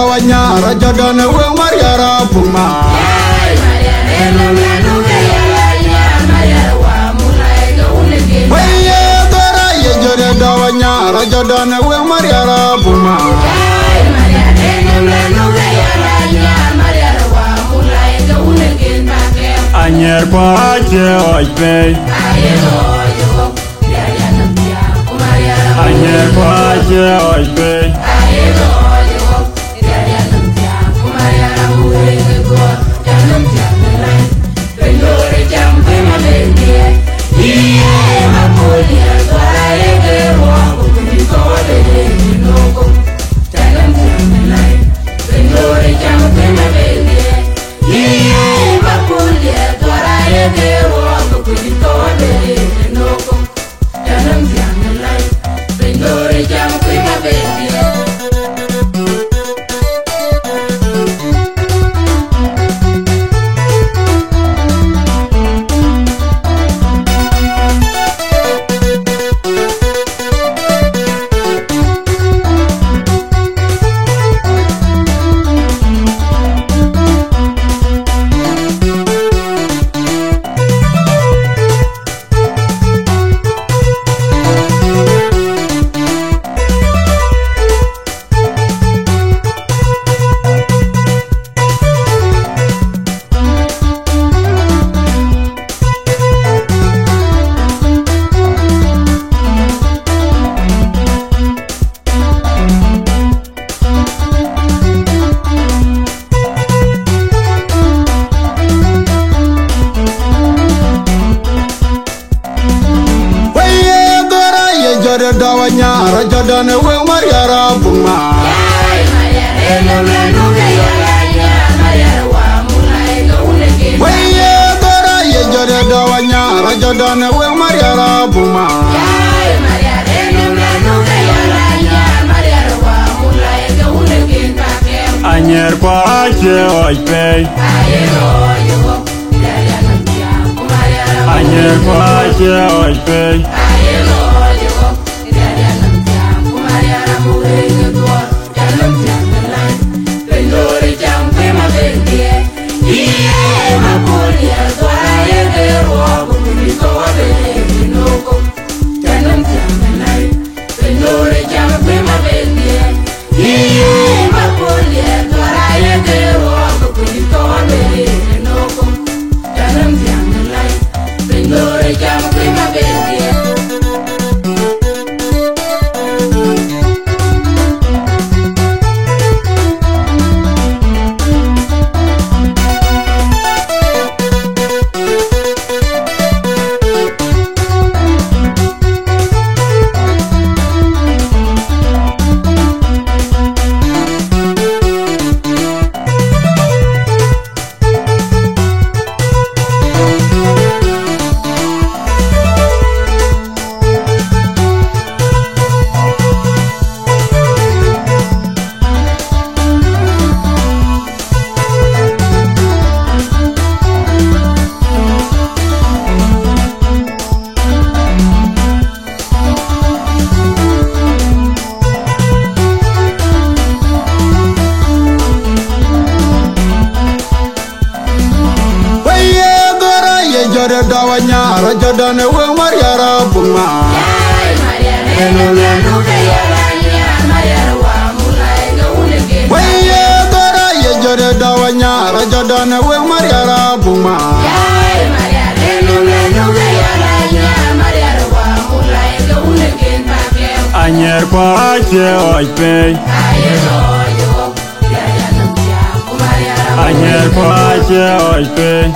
dawanya raja dan we mariara puma. Weye dora ye jore dawanya raja dan we mariara puma. Anyer kwa je ojbe. Anyer kwa je ojbe. Dawanya raja dan we mariara puma. Weye dora ye jore dawanya raja dan we mariara puma. Anyer kwa je ojbe. Anyer kwa je ojbe. Dawanya raja dan we mariara puma. Weye dora ye jore dawanya raja dan we mariara puma. Anyer kwa je ojbe. Anyer kwa je ojbe.